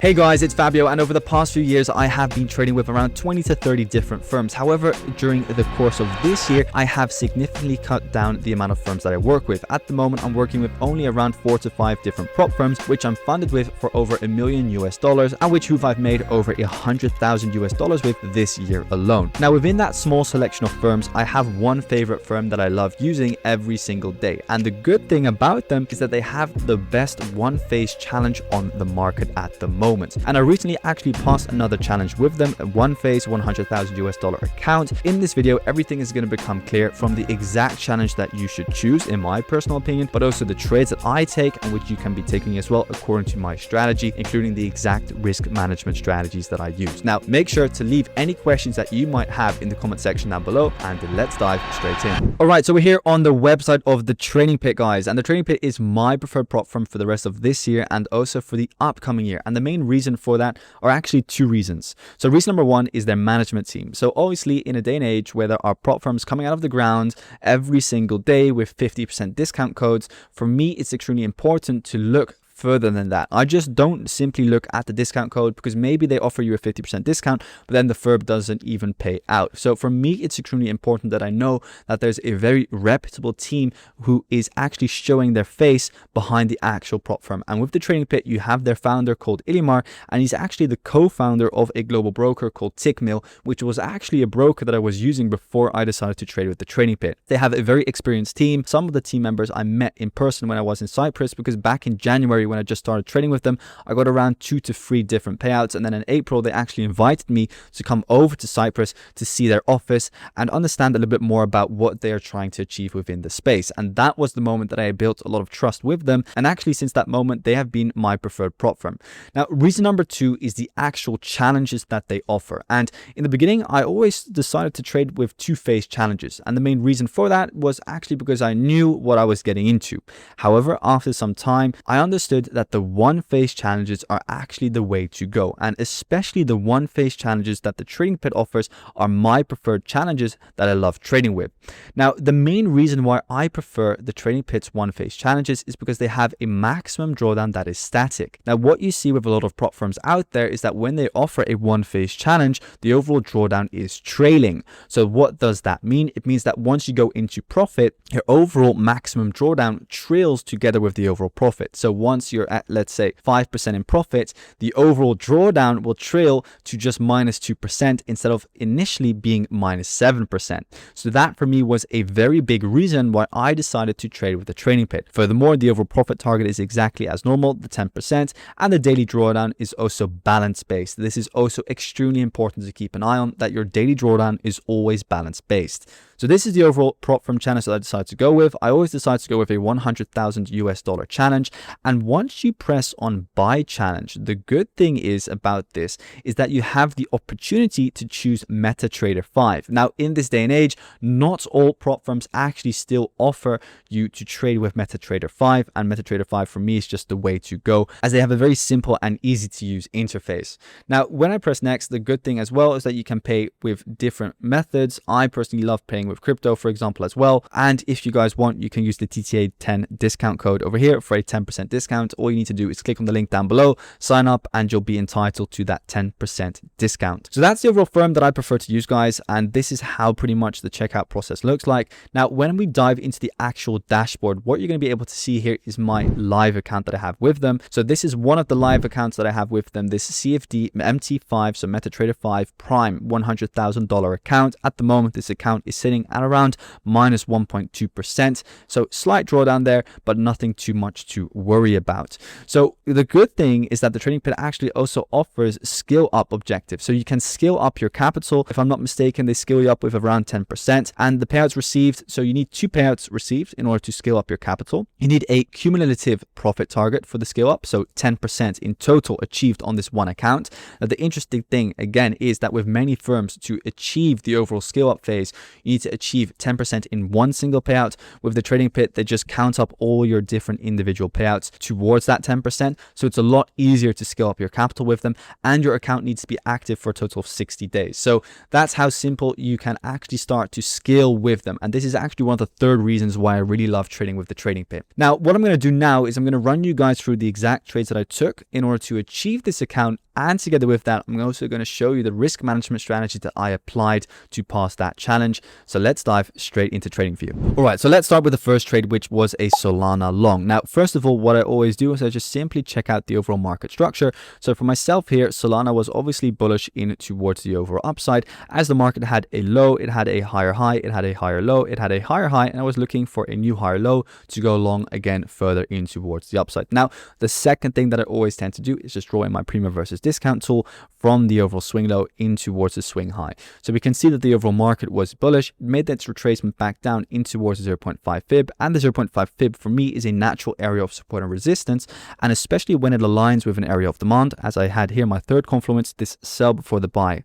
Hey guys, it's Fabio, and over the past few years I have been trading with around 20 to 30 different firms. However, during the course of this year, I have significantly cut down the amount of firms that I work with. At the moment, I'm working with only around 4 to 5 different prop firms, which I'm funded with for over $1 million US, and which I've made over $100,000 US with this year alone. Now, within that small selection of firms, I have one favorite firm that I love using every single day. And the good thing about them is that they have the best one-phase challenge on the market at the moment. And I recently actually passed another challenge with them, a one-phase $100,000 US account. In this video, everything is going to become clear, from the exact challenge that you should choose, in my personal opinion, but also the trades that I take and which you can be taking as well according to my strategy, including the exact risk management strategies that I use. Now, make sure to leave any questions that you might have in the comment section down below, and let's dive straight in. All right, so we're here on the website of the Trading Pit, guys, and the Trading Pit is my preferred prop firm for the rest of this year and also for the upcoming year. And the main reason for that are actually two reasons. So reason number one is their management team. So obviously, in a day and age where there are prop firms coming out of the ground every single day with 50% discount codes, for me it's extremely important to look further than that. I just don't simply look at the discount code, because maybe they offer you a 50% discount, but then the firm doesn't even pay out. So for me, it's extremely important that I know that there's a very reputable team who is actually showing their face behind the actual prop firm. And with the Trading Pit, you have their founder called Ilimar, and he's actually the co-founder of a global broker called Tickmill, which was actually a broker that I was using before I decided to trade with the Trading Pit. They have a very experienced team. Some of the team members I met in person when I was in Cyprus, because back in January, when I just started trading with them, I got around 2 to 3 different payouts. And then in April, they actually invited me to come over to Cyprus to see their office and understand a little bit more about what they are trying to achieve within the space. And that was the moment that I built a lot of trust with them. And actually, since that moment, they have been my preferred prop firm. Now, reason number two is the actual challenges that they offer. And in the beginning, I always decided to trade with two-phase challenges. And the main reason for that was actually because I knew what I was getting into. However, after some time, I understood that the one-phase challenges are actually the way to go, and especially the one-phase challenges that the Trading Pit offers are my preferred challenges that I love trading with. Now, the main reason why I prefer the Trading Pit's one-phase challenges is because they have a maximum drawdown that is static. Now, what you see with a lot of prop firms out there is that when they offer a one-phase challenge, the overall drawdown is trailing. So what does that mean? It means that once you go into profit, your overall maximum drawdown trails together with the overall profit. So once you're at, let's say, 5% in profit, the overall drawdown will trail to just -2% instead of initially being -7%. So that for me was a very big reason why I decided to trade with the Trading Pit. Furthermore, the overall profit target is exactly as normal, the 10%, and the daily drawdown is also balance based. This is also extremely important to keep an eye on, that your daily drawdown is always balance based. So this is the overall prop firm challenge that I decided to go with. I always decide to go with a $100,000 US challenge. And once you press on buy challenge, the good thing is about this is that you have the opportunity to choose MetaTrader 5. Now, in this day and age, not all prop firms actually still offer you to trade with MetaTrader 5. And MetaTrader 5 for me is just the way to go, as they have a very simple and easy to use interface. Now, when I press next, the good thing as well is that you can pay with different methods. I personally love paying with crypto, for example, as well. And if you guys want, you can use the TTA 10 discount code over here for a 10% discount. All you need to do is click on the link down below, sign up, and you'll be entitled to that 10% discount. So that's the overall firm that I prefer to use, guys. And this is how pretty much the checkout process looks like. Now, when we dive into the actual dashboard, what you're going to be able to see here is my live account that I have with them. So this is one of the live accounts that I have with them, this CFD MT5, so MetaTrader 5 Prime $100,000 account. At the moment, this account is sitting at around -1.2%. So slight drawdown there, but nothing too much to worry about. So the good thing is that the Trading Pit actually also offers skill up objectives. So you can skill up your capital. If I'm not mistaken, they skill you up with around 10%, and the payouts received. So you need 2 payouts received in order to skill up your capital. You need a cumulative profit target for the skill up. So 10% in total achieved on this one account. Now, the interesting thing again is that with many firms, to achieve the overall skill up phase, you need to achieve 10% in one single payout. With the Trading Pit, they just count up all your different individual payouts to towards that 10%. So it's a lot easier to scale up your capital with them, and your account needs to be active for a total of 60 days. So that's how simple you can actually start to scale with them. And this is actually one of the third reasons why I really love trading with the trading pip. Now, what I'm going to do now is I'm going to run you guys through the exact trades that I took in order to achieve this account. And together with that, I'm also going to show you the risk management strategy that I applied to pass that challenge. So let's dive straight into trading for you. All right, so let's start with the first trade, which was a Solana long. Now, first of all, what I always do is I just simply check out the overall market structure. So for myself here, Solana was obviously bullish in towards the overall upside. As the market had a low, it had a higher high, it had a higher low, it had a higher high, and I was looking for a new higher low to go long again further in towards the upside. Now, the second thing that I always tend to do is just draw in my premium versus discount tool from the overall swing low in towards the swing high. So we can see that the overall market was bullish, made that retracement back down in towards the 0.5 fib, and the 0.5 fib for me is a natural area of support and resistance, and especially when it aligns with an area of demand, as I had here my third confluence, this sell before the buy.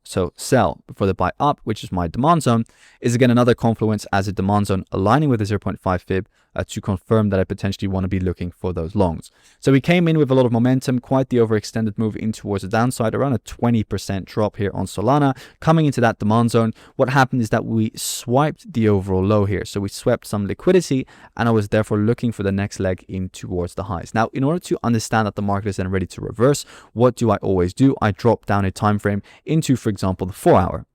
So sell before the buy up, which is my demand zone, is again another confluence as a demand zone aligning with the 0.5 fib to confirm that I potentially want to be looking for those longs. So we came in with a lot of momentum, quite the overextended move in towards the downside, around a 20% drop here on Solana. Coming into that demand zone, what happened is that we swiped the overall low here. So we swept some liquidity, and I was therefore looking for the next leg in towards the highs. Now, in order to understand that the market is then ready to reverse, what do I always do? I drop down a time frame into, for example, the 4-hour.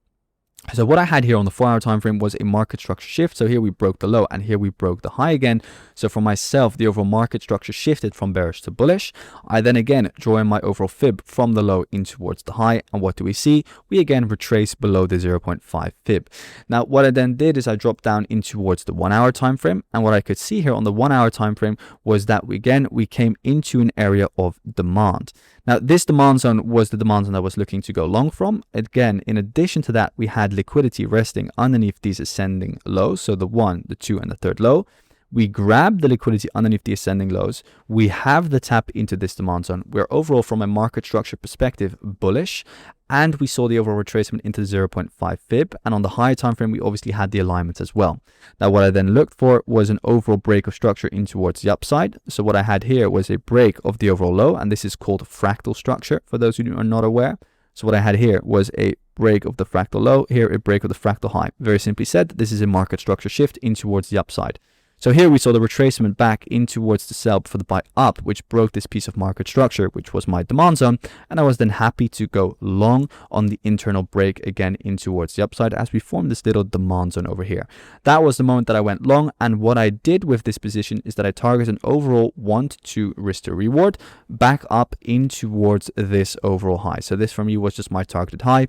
So what I had here on the 4-hour time frame was a market structure shift. So here we broke the low and here we broke the high again. So for myself, the overall market structure shifted from bearish to bullish. I then again draw in my overall fib from the low in towards the high. And what do we see? We again retrace below the 0.5 fib. Now, what I then did is I dropped down in towards the 1-hour time frame. And what I could see here on the 1-hour time frame was that we came into an area of demand. Now, this demand zone was the demand zone I was looking to go long from. Again, in addition to that, we had liquidity resting underneath these ascending lows. So the 1, the 2, and the third low. We grab the liquidity underneath the ascending lows. We have the tap into this demand zone. We're overall, from a market structure perspective, bullish. And we saw the overall retracement into the 0.5 fib. And on the higher time frame, we obviously had the alignment as well. Now, what I then looked for was an overall break of structure in towards the upside. So what I had here was a break of the overall low, and this is called fractal structure for those who are not aware. So what I had here was a break of the fractal low, here a break of the fractal high. Very simply said, this is a market structure shift in towards the upside. So here we saw the retracement back in towards the sell for the buy up, which broke this piece of market structure, which was my demand zone. And I was then happy to go long on the internal break again in towards the upside as we formed this little demand zone over here. That was the moment that I went long. And what I did with this position is that I targeted an overall 1 to 2 risk to reward back up in towards this overall high. So this for me was just my targeted high.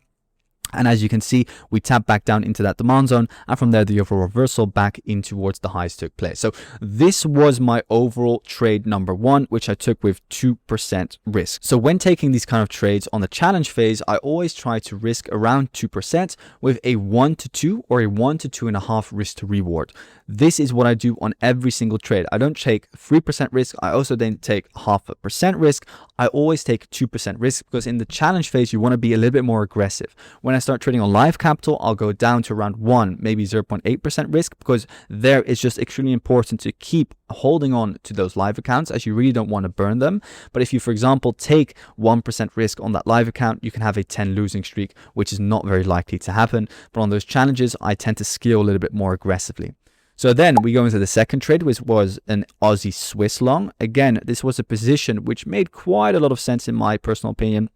And as you can see, we tap back down into that demand zone, and from there the overall reversal back in towards the highs took place. So this was my overall trade number 1, which I took with 2% risk. So when taking these kind of trades on the challenge phase, I always try to risk around 2% with a 1 to 2 or a 1 to 2.5 risk to reward. This is what I do on every single trade. I don't take 3% risk. I also don't take 0.5% risk. I always take 2% risk, because in the challenge phase, you want to be a little bit more aggressive. When I start trading on live capital, I'll go down to around 1, maybe 0.8% risk, because there it's just extremely important to keep holding on to those live accounts, as you really don't want to burn them. But if you, for example, take 1% risk on that live account, you can have a 10 losing streak, which is not very likely to happen. But on those challenges, I tend to scale a little bit more aggressively. So then we go into the second trade, which was an Aussie Swiss long. Again, this was a position which made quite a lot of sense in my personal opinion.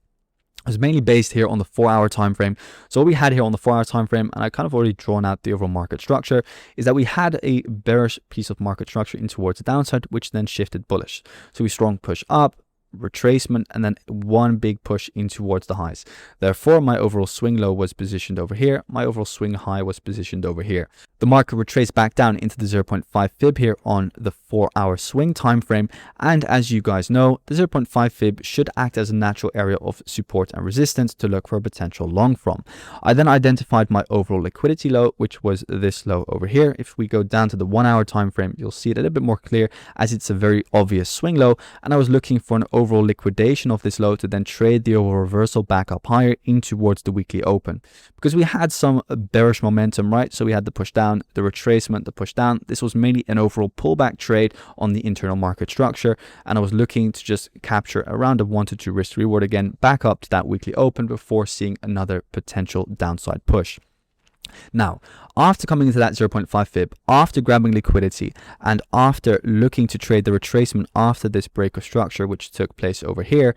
It was mainly based here on the 4-hour time frame. So what we had here on the 4-hour time frame, and I kind of already drawn out the overall market structure, is that we had a bearish piece of market structure in towards the downside, which then shifted bullish. So we strong push up, retracement, and then one big push in towards the highs. Therefore, my overall swing low was positioned over here. My overall swing high was positioned over here. The market retraced back down into the 0.5 fib here on the 4-hour swing time frame. And as you guys know, the 0.5 fib should act as a natural area of support and resistance to look for a potential long from. I then identified my overall liquidity low, which was this low over here. If we go down to the 1-hour time frame, you'll see it a little bit more clear, as it's a very obvious swing low. And I was looking for an overall overall liquidation of this low to then trade the overall reversal back up higher in towards the weekly open, because we had some bearish momentum, right? So we had the push down, the retracement, the push down. This was mainly an overall pullback trade on the internal market structure, and I was looking to just capture around a 1 to 2 risk reward again back up to that weekly open before seeing another potential downside push. Now, after coming into that 0.5 fib, after grabbing liquidity, and after looking to trade the retracement after this break of structure, which took place over here,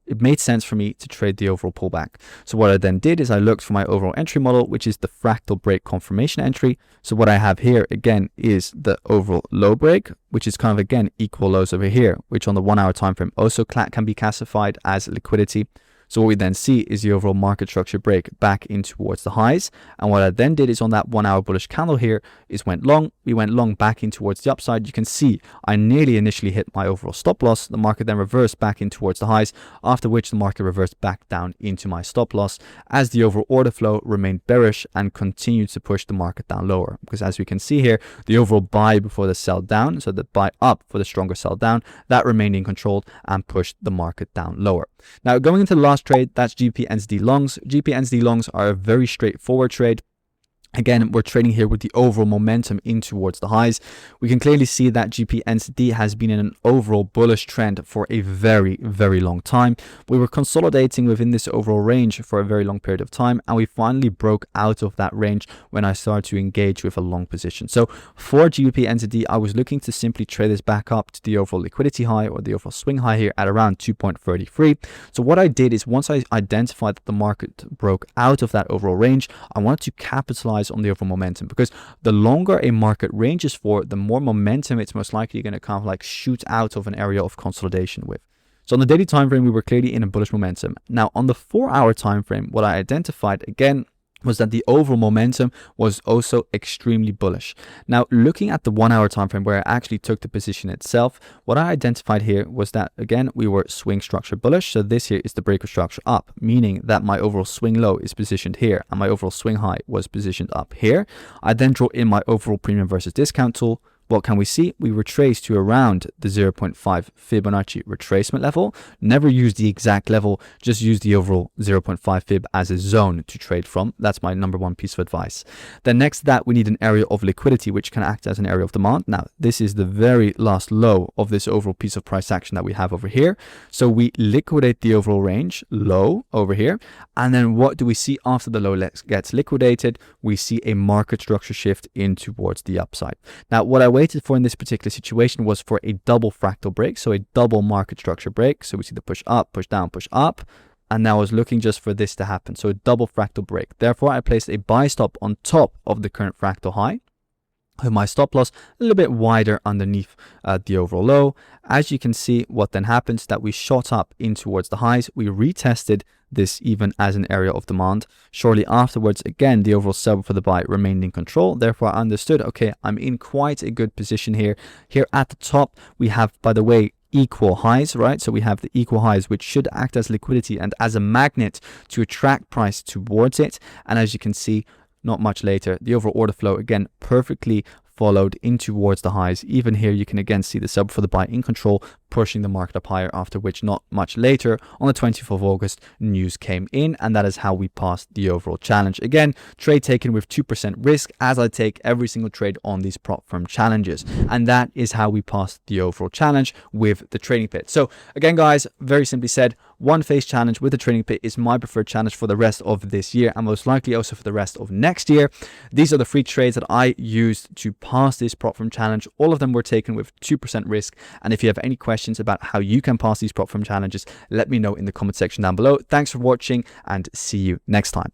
it made sense for me to trade the overall pullback. So what I then did is I looked for my overall entry model, which is the fractal break confirmation entry. So what I have here again is the overall low break, which is kind of again equal lows over here, which on the 1 hour time frame also can be classified as liquidity. So what we then see is the overall market structure break back in towards the highs. And what I then did is on that 1 hour bullish candle here is went long. We went long back in towards the upside. You can see I nearly initially hit my overall stop loss. The market then reversed back in towards the highs, after which the market reversed back down into my stop loss as the overall order flow remained bearish and continued to push the market down lower. Because as we can see here, the overall buy before the sell down, so the buy up for the stronger sell down, that remained in control and pushed the market down lower. Now going into the last trade, that's GBPNZD longs. GBPNZD longs are a very straightforward trade. Again, we're trading here with the overall momentum in towards the highs. We can clearly see that GBPNZD has been in an overall bullish trend for a very, very long time. We were consolidating within this overall range for a very long period of time, and we finally broke out of that range when I started to engage with a long position. So for GBPNZD, I was looking to simply trade this back up to the overall liquidity high or the overall swing high here at around 2.33. So what I did is once I identified that the market broke out of that overall range, I wanted to capitalize on the overall momentum, because the longer a market ranges for, the more momentum it's most likely going to kind of like shoot out of an area of consolidation with. So on the daily time frame, we were clearly in a bullish momentum. Now on the 4 hour time frame, what I identified again was that the overall momentum was also extremely bullish. Now looking at the 1 hour time frame where I actually took the position itself, what I identified here was that again we were swing structure bullish. So this here is the break of structure up, meaning that my overall swing low is positioned here and my overall swing high was positioned up here. I then draw in my overall premium versus discount tool. What can we see? We retrace to around the 0.5 Fibonacci retracement level. Never use the exact level, just use the overall 0.5 Fib as a zone to trade from. That's my number one piece of advice. Then next to that, we need an area of liquidity, which can act as an area of demand. Now, this is the very last low of this overall piece of price action that we have over here. So we liquidate the overall range low over here. And then what do we see after the low gets liquidated? We see a market structure shift in towards the upside. Now, what I waited for in this particular situation was for a double fractal break, so a double market structure break. So we see the push up, push down, push up, and now I was looking just for this to happen, so a double fractal break. Therefore I placed a buy stop on top of the current fractal high, with my stop loss a little bit wider underneath the overall low. As you can see, what then happens that we shot up in towards the highs. We retested this even as an area of demand. Shortly afterwards, again, the overall sell for the buy remained in control. Therefore, I understood, okay, I'm in quite a good position here. Here at the top, we have, by the way, equal highs, right? So we have the equal highs, which should act as liquidity and as a magnet to attract price towards it. And as you can see, not much later, the overall order flow again perfectly followed in towards the highs. Even here you can again see the sell for the buy in control, pushing the market up higher, after which not much later on the 20th of August news came in, and that is how we passed the overall challenge. Again, trade taken with 2% risk, as I take every single trade on these prop firm challenges, and that is how we passed the overall challenge with the trading pit. So again guys, very simply said, one phase challenge with the trading pit is my preferred challenge for the rest of this year, and most likely also for the rest of next year. These are the 3 trades that I used to pass this prop firm challenge. All of them were taken with 2% risk, and if you have any questions about how you can pass these prop firm challenges, let me know in the comment section down below. Thanks for watching and see you next time.